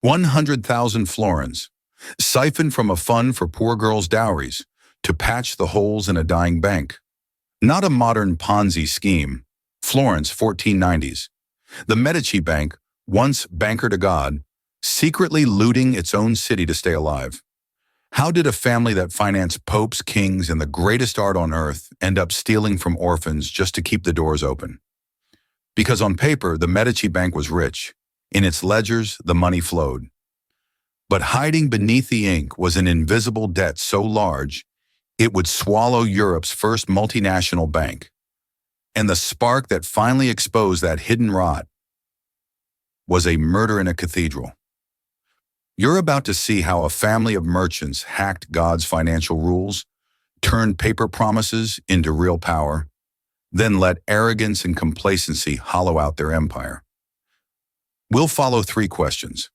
100,000 florins, siphoned from a fund for poor girls' dowries to patch the holes in a dying bank. Not a modern Ponzi scheme. Florence, 1490s. The Medici Bank, once banker to God, secretly looting its own city to stay alive. How did a family that financed popes, kings, and the greatest art on earth end up stealing from orphans just to keep the doors open? Because on paper, the Medici Bank was rich. In its ledgers, the money flowed. But hiding beneath the ink was an invisible debt so large, it would swallow Europe's first multinational bank. And the spark that finally exposed that hidden rot was a murder in a cathedral. You're about to see how a family of merchants hacked God's financial rules, turned paper promises into real power, then let arrogance and complacency hollow out their empire. We'll follow 3 questions.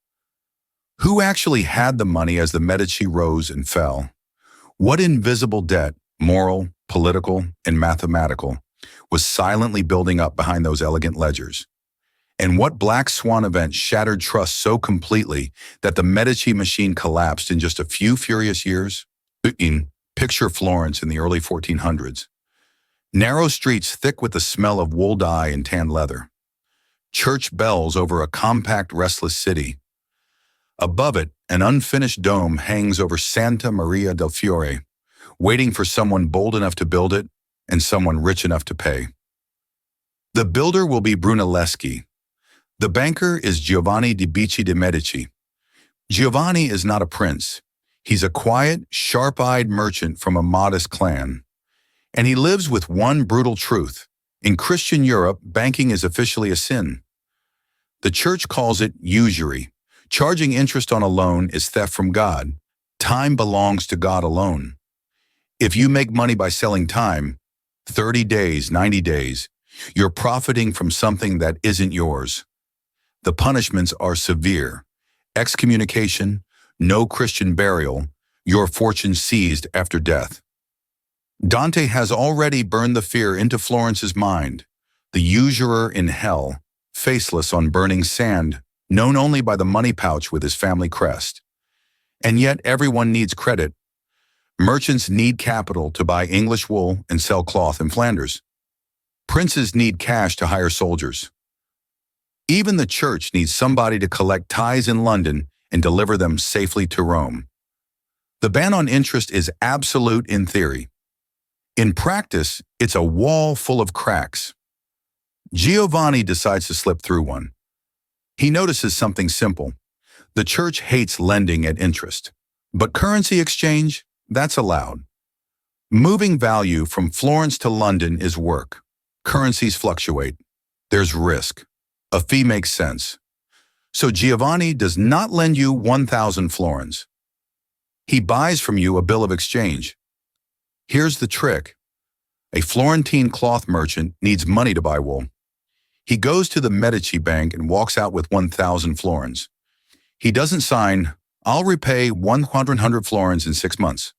Who actually had the money as the Medici rose and fell? What invisible debt, moral, political, and mathematical, was silently building up behind those elegant ledgers? And what black swan event shattered trust so completely that the Medici machine collapsed in just a few furious years? Picture Florence in the early 1400s. Narrow streets thick with the smell of wool dye and tanned leather. Church bells over a compact, restless city. Above it, an unfinished dome hangs over Santa Maria del Fiore, waiting for someone bold enough to build it and someone rich enough to pay. The builder will be Brunelleschi. The banker is Giovanni di Bici de' Medici. Giovanni is not a prince. He's a quiet, sharp-eyed merchant from a modest clan. And he lives with one brutal truth. In Christian Europe, banking is officially a sin. The church calls it usury. Charging interest on a loan is theft from God. Time belongs to God alone. If you make money by selling time, 30 days, 90 days, you're profiting from something that isn't yours. The punishments are severe. Excommunication, no Christian burial, your fortune seized after death. Dante has already burned the fear into Florence's mind. The usurer in hell, faceless on burning sand, known only by the money pouch with his family crest. And yet everyone needs credit. Merchants need capital to buy English wool and sell cloth in Flanders. Princes need cash to hire soldiers. Even the church needs somebody to collect tithes in London and deliver them safely to Rome. The ban on interest is absolute in theory. In practice, it's a wall full of cracks. Giovanni decides to slip through one. He notices something simple. The church hates lending at interest, but currency exchange, that's allowed. Moving value from Florence to London is work. Currencies fluctuate. There's risk. A fee makes sense. So Giovanni does not lend you 1,000 florins. He buys from you a bill of exchange. Here's the trick. A Florentine cloth merchant needs money to buy wool. He goes to the Medici Bank and walks out with 1,000 florins. He doesn't sign, "I'll repay 100 florins in 6 months."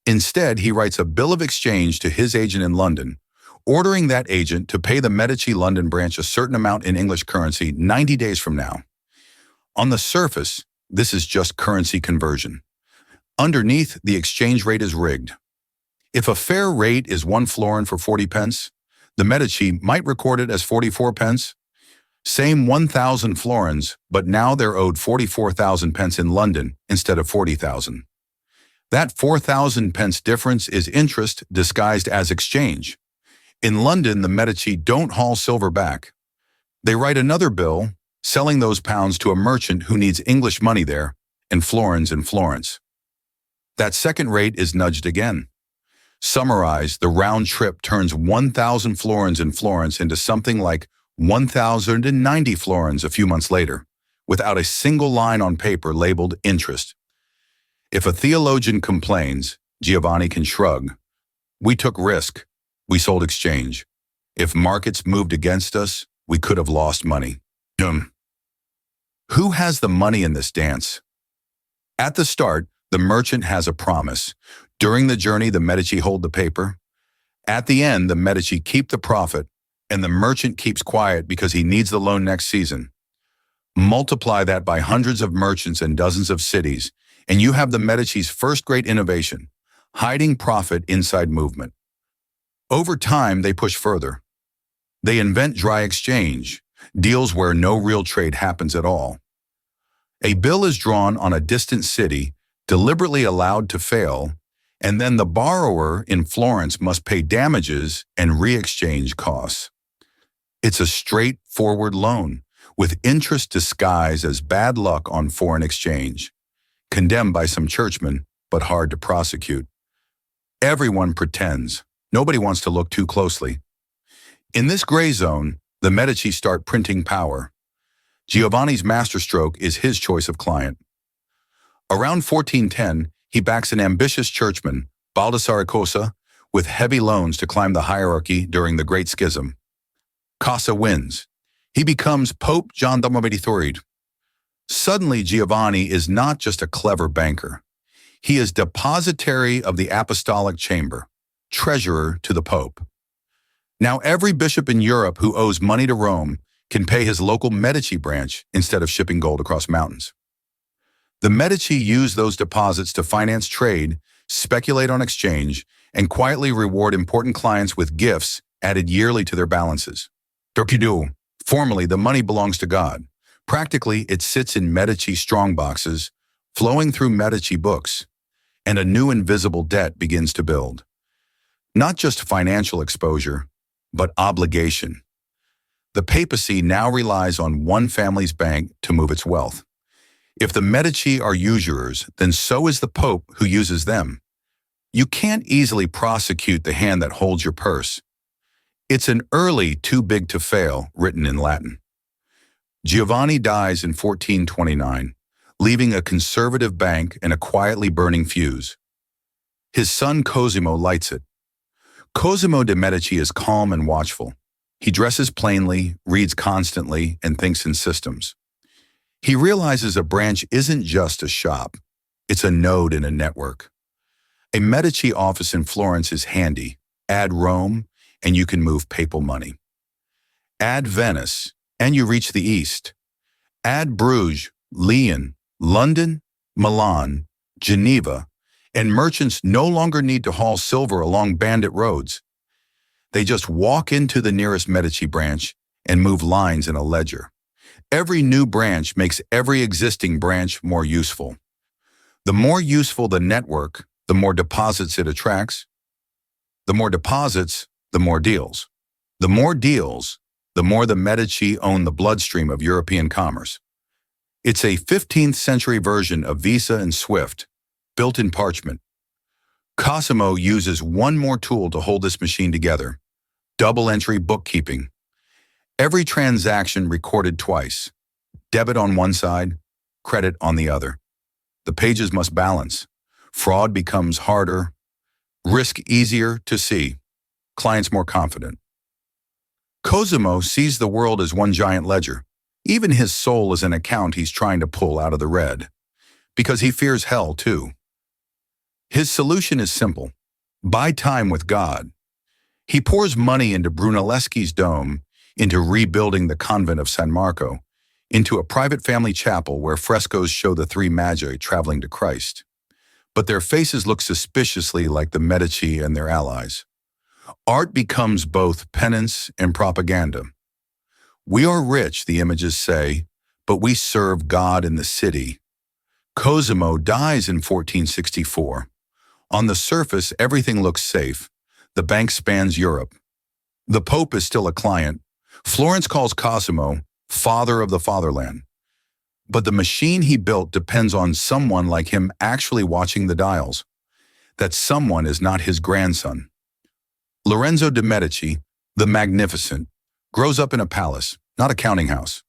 Instead, he writes a bill of exchange to his agent in London, ordering that agent to pay the Medici London branch a certain amount in English currency 90 days from now. On the surface, this is just currency conversion. Underneath, the exchange rate is rigged. If a fair rate is 1 florin for 40 pence, the Medici might record it as 44 pence. Same 1,000 florins, but now they're owed 44,000 pence in London instead of 40,000. That 4,000 pence difference is interest disguised as exchange. In London, the Medici don't haul silver back. They write another bill, selling those pounds to a merchant who needs English money there, and florins in Florence. That second rate is nudged again. Summarized, the round trip turns 1,000 florins in Florence into something like 1,090 florins a few months later, without a single line on paper labeled interest. If a theologian complains, Giovanni can shrug. We took risk. We sold exchange. If markets moved against us, we could have lost money. Who has the money in this dance? At the start, the merchant has a promise. During the journey, the Medici hold the paper. At the end, the Medici keep the profit, and the merchant keeps quiet because he needs the loan next season. Multiply that by hundreds of merchants and dozens of cities, and you have the Medici's first great innovation, hiding profit inside movement. Over time, they push further. They invent dry exchange, deals where no real trade happens at all. A bill is drawn on a distant city, deliberately allowed to fail, and then the borrower in Florence must pay damages and re-exchange costs. It's a straightforward loan, with interest disguised as bad luck on foreign exchange, condemned by some churchmen, but hard to prosecute. Everyone pretends. Nobody wants to look too closely. In this gray zone, the Medici start printing power. Giovanni's masterstroke is his choice of client. Around 1410, he backs an ambitious churchman, Baldassare Cosa, with heavy loans to climb the hierarchy during the Great Schism. Cosa wins. He becomes Pope John XXIII. Suddenly, Giovanni is not just a clever banker. He is depositary of the apostolic chamber, treasurer to the Pope. Now every bishop in Europe who owes money to Rome can pay his local Medici branch instead of shipping gold across mountains. The Medici use those deposits to finance trade, speculate on exchange, and quietly reward important clients with gifts added yearly to their balances. Turkidu, formally the money belongs to God. Practically, it sits in Medici strongboxes, flowing through Medici books, and a new invisible debt begins to build. Not just financial exposure, but obligation. The papacy now relies on one family's bank to move its wealth. If the Medici are usurers, then so is the Pope who uses them. You can't easily prosecute the hand that holds your purse. It's an early too big to fail written in Latin. Giovanni dies in 1429, leaving a conservative bank and a quietly burning fuse. His son Cosimo lights it. Cosimo de' Medici is calm and watchful. He dresses plainly, reads constantly, and thinks in systems. He realizes a branch isn't just a shop, it's a node in a network. A Medici office in Florence is handy. Add Rome, and you can move papal money. Add Venice, and you reach the east. Add Bruges, Lyon, London, Milan, Geneva, and merchants no longer need to haul silver along bandit roads. They just walk into the nearest Medici branch and move lines in a ledger. Every new branch makes every existing branch more useful. The more useful the network, the more deposits it attracts. The more deposits, the more deals. The more deals, the more the Medici own the bloodstream of European commerce. It's a 15th century version of Visa and SWIFT, built in parchment. Cosimo uses one more tool to hold this machine together: double-entry bookkeeping. Every transaction recorded twice, debit on one side, credit on the other. The pages must balance. Fraud becomes harder, risk easier to see, clients more confident. Cosimo sees the world as one giant ledger. Even his soul is an account he's trying to pull out of the red, because he fears hell too. His solution is simple: buy time with God. He pours money into Brunelleschi's dome, into rebuilding the convent of San Marco, into a private family chapel where frescoes show the three magi traveling to Christ. But their faces look suspiciously like the Medici and their allies. Art becomes both penance and propaganda. We are rich, the images say, but we serve God in the city. Cosimo dies in 1464. On the surface, everything looks safe. The bank spans Europe. The Pope is still a client. Florence calls Cosimo father of the fatherland. But the machine he built depends on someone like him actually watching the dials. That someone is not his grandson. Lorenzo de' Medici, the Magnificent, grows up in a palace, not a counting house.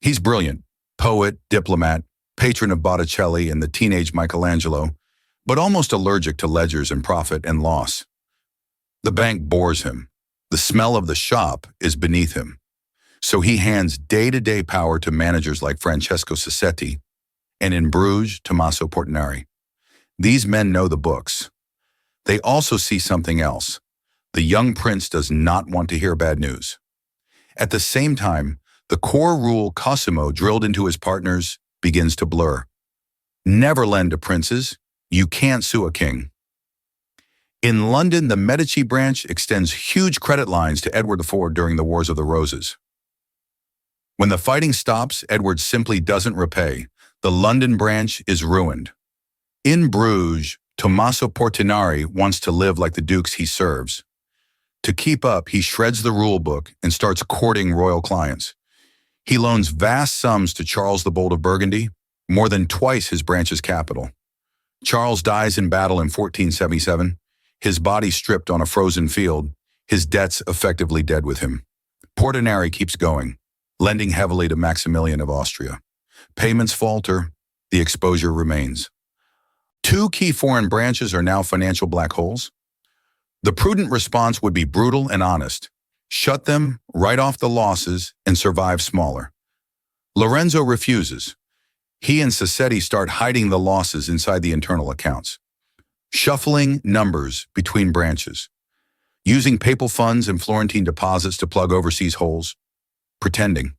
He's brilliant, poet, diplomat, patron of Botticelli and the teenage Michelangelo, but almost allergic to ledgers and profit and loss. The bank bores him. The smell of the shop is beneath him. So he hands day-to-day power to managers like Francesco Sassetti and in Bruges, Tommaso Portinari. These men know the books. They also see something else. The young prince does not want to hear bad news. At the same time, The core rule Cosimo drilled into his partners begins to blur. Never lend to princes. You can't sue a king. In London, the Medici branch extends huge credit lines to Edward IV during the Wars of the Roses. When the fighting stops, Edward simply doesn't repay. The London branch is ruined. In Bruges, Tommaso Portinari wants to live like the dukes he serves. To keep up, he shreds the rule book and starts courting royal clients. He loans vast sums to Charles the Bold of Burgundy, more than twice his branch's capital. Charles dies in battle in 1477, his body stripped on a frozen field, his debts effectively dead with him. Portinari keeps going, lending heavily to Maximilian of Austria. Payments falter, the exposure remains. Two key foreign branches are now financial black holes. The prudent response would be brutal and honest. Shut them, write off the losses, and survive smaller. Lorenzo refuses. He and Sassetti start hiding the losses inside the internal accounts, shuffling numbers between branches, using papal funds and Florentine deposits to plug overseas holes, pretending.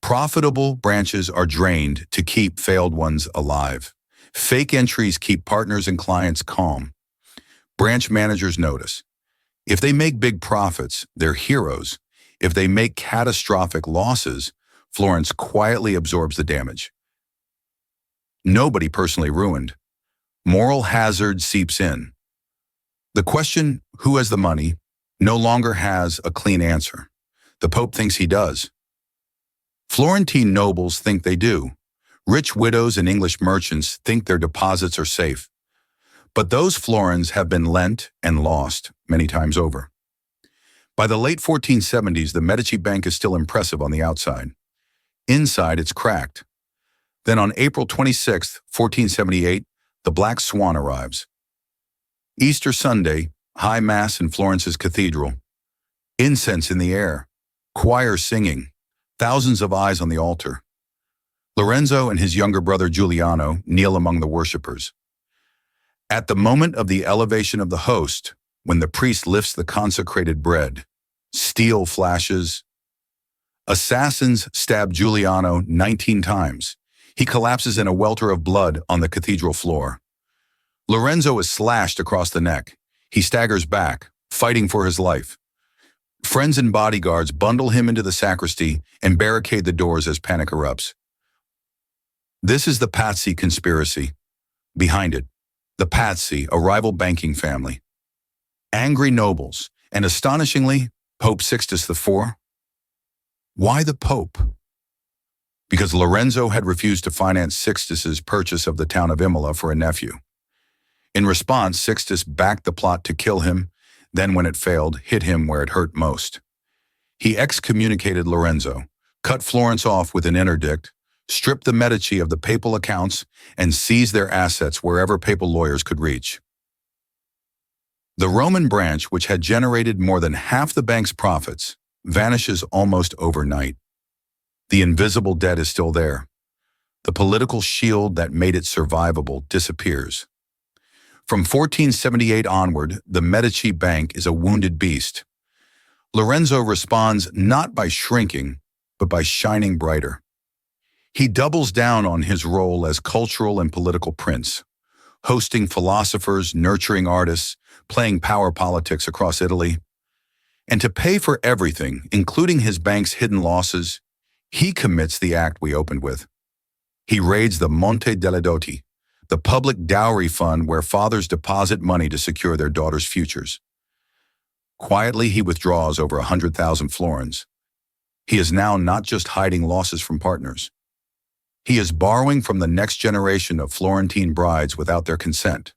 Profitable branches are drained to keep failed ones alive. Fake entries keep partners and clients calm. Branch managers notice. If they make big profits, they're heroes. If they make catastrophic losses, Florence quietly absorbs the damage. Nobody personally ruined. Moral hazard seeps in. The question, who has the money, no longer has a clean answer. The Pope thinks he does. Florentine nobles think they do. Rich widows and English merchants think their deposits are safe. But those florins have been lent and lost many times over. By the late 1470s, the Medici Bank is still impressive on the outside. Inside, it's cracked. Then on April 26, 1478, the Black Swan arrives. Easter Sunday, High Mass in Florence's cathedral. Incense in the air, choir singing, thousands of eyes on the altar. Lorenzo and his younger brother Giuliano kneel among the worshippers. At the moment of the elevation of the host, when the priest lifts the consecrated bread, steel flashes. Assassins stab Giuliano 19 times. He collapses in a welter of blood on the cathedral floor. Lorenzo is slashed across the neck. He staggers back, fighting for his life. Friends and bodyguards bundle him into the sacristy and barricade the doors as panic erupts. This is the papacy conspiracy. Behind it, the papacy, a rival banking family. Angry nobles, and astonishingly, Pope Sixtus IV. Why the Pope? Because Lorenzo had refused to finance Sixtus's purchase of the town of Imola for a nephew. In response, Sixtus backed the plot to kill him, then when it failed, hit him where it hurt most. He excommunicated Lorenzo, cut Florence off with an interdict, stripped the Medici of the papal accounts, and seized their assets wherever papal lawyers could reach. The Roman branch, which had generated more than half the bank's profits, vanishes almost overnight. The invisible debt is still there. The political shield that made it survivable disappears. From 1478 onward, the Medici Bank is a wounded beast. Lorenzo responds not by shrinking, but by shining brighter. He doubles down on his role as cultural and political prince, hosting philosophers, nurturing artists, playing power politics across Italy. And to pay for everything, including his bank's hidden losses, he commits the act we opened with. He raids the Monte delle Doti, the public dowry fund where fathers deposit money to secure their daughters' futures. Quietly, he withdraws over 100,000 florins. He is now not just hiding losses from partners. He is borrowing from the next generation of Florentine brides without their consent.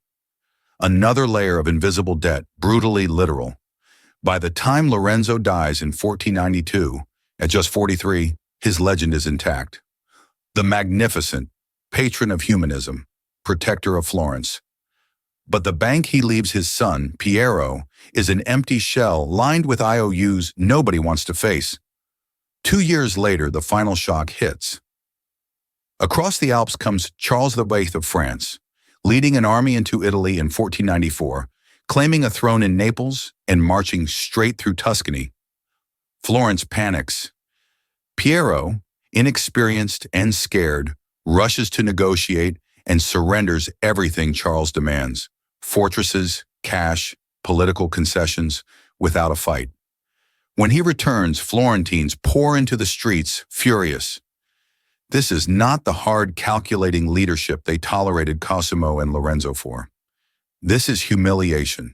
Another layer of invisible debt, brutally literal. By the time Lorenzo dies in 1492, at just 43, his legend is intact. The magnificent, patron of humanism, protector of Florence. But the bank he leaves his son, Piero, is an empty shell lined with IOUs nobody wants to face. 2 years later, the final shock hits. Across the Alps comes Charles VIII of France, leading an army into Italy in 1494, claiming a throne in Naples and marching straight through Tuscany. Florence panics. Piero, inexperienced and scared, rushes to negotiate and surrenders everything Charles demands: fortresses, cash, political concessions, without a fight. When he returns, Florentines pour into the streets, furious. This is not the hard, calculating leadership they tolerated Cosimo and Lorenzo for. This is humiliation.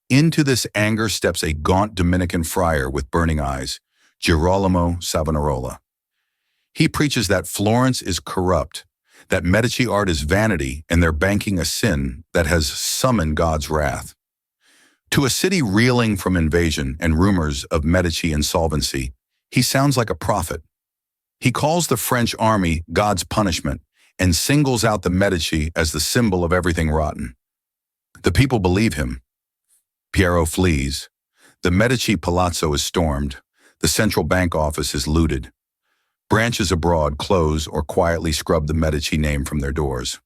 Into this anger steps a gaunt Dominican friar with burning eyes, Girolamo Savonarola. He preaches that Florence is corrupt, that Medici art is vanity, and their banking a sin that has summoned God's wrath. To a city reeling from invasion and rumors of Medici insolvency, he sounds like a prophet. He calls the French army God's punishment and singles out the Medici as the symbol of everything rotten. The people believe him. Piero flees. The Medici palazzo is stormed. The central bank office is looted. Branches abroad close or quietly scrub the Medici name from their doors.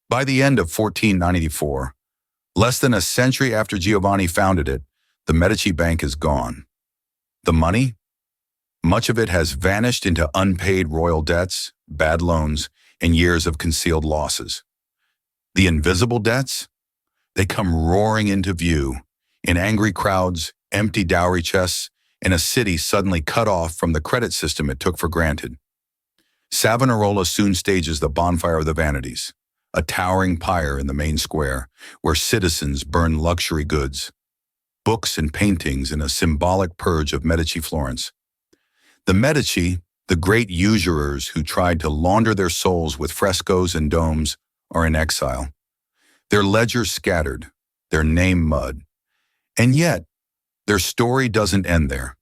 By the end of 1494, less than a century after Giovanni founded it, the Medici Bank is gone. The money? Much of it has vanished into unpaid royal debts, bad loans, and years of concealed losses. The invisible debts? They come roaring into view, in angry crowds, empty dowry chests, and a city suddenly cut off from the credit system it took for granted. Savonarola soon stages the bonfire of the vanities, a towering pyre in the main square, where citizens burn luxury goods, books and paintings in a symbolic purge of Medici Florence. The Medici, the great usurers who tried to launder their souls with frescoes and domes, are in exile. Their ledgers scattered, their name mud. And yet, their story doesn't end there.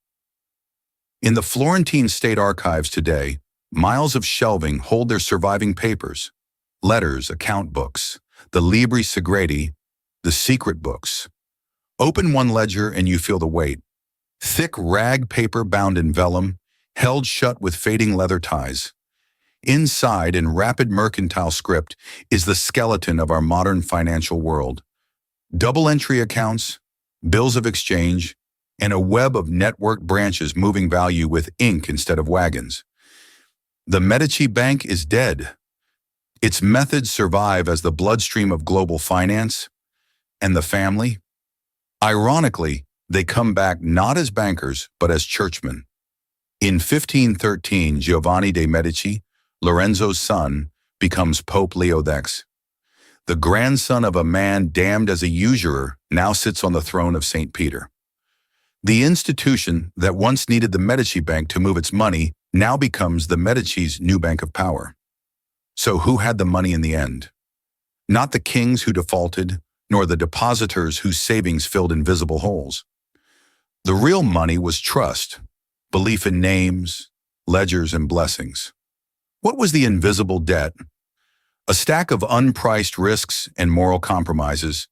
In the Florentine State Archives today, miles of shelving hold their surviving papers: letters, account books, the libri segreti, the secret books. Open one ledger and you feel the weight. Thick rag paper bound in vellum, held shut with fading leather ties. Inside, in rapid mercantile script, is the skeleton of our modern financial world. Double-entry accounts, bills of exchange, and a web of networked branches moving value with ink instead of wagons. The Medici Bank is dead. Its methods survive as the bloodstream of global finance. And the family? Ironically, they come back not as bankers, but as churchmen. In 1513, Giovanni de' Medici, Lorenzo's son, becomes Pope Leo X. The grandson of a man damned as a usurer now sits on the throne of St. Peter. The institution that once needed the Medici Bank to move its money now becomes the Medici's new bank of power. So who had the money in the end? Not the kings who defaulted, nor the depositors whose savings filled invisible holes. The real money was trust, belief in names, ledgers, and blessings. What was the invisible debt? A stack of unpriced risks and moral compromises,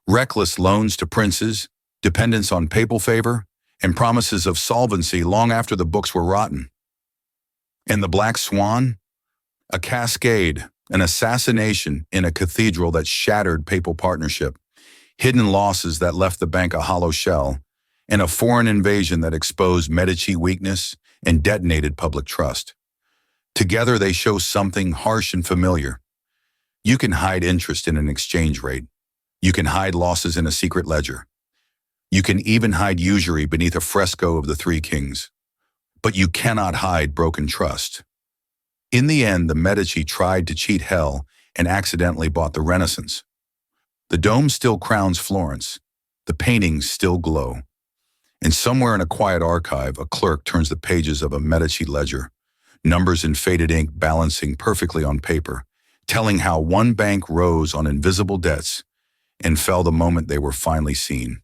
reckless loans to princes, dependence on papal favor, and promises of solvency long after the books were rotten. And the Black Swan? A cascade, an assassination in a cathedral that shattered papal partnership, hidden losses that left the bank a hollow shell, and a foreign invasion that exposed Medici weakness and detonated public trust. Together they show something harsh and familiar. You can hide interest in an exchange rate. You can hide losses in a secret ledger. You can even hide usury beneath a fresco of the Three Kings. But you cannot hide broken trust. In the end, the Medici tried to cheat hell and accidentally bought the Renaissance. The dome still crowns Florence. The paintings still glow. And somewhere in a quiet archive, a clerk turns the pages of a Medici ledger, numbers in faded ink balancing perfectly on paper, telling how one bank rose on invisible debts and fell the moment they were finally seen.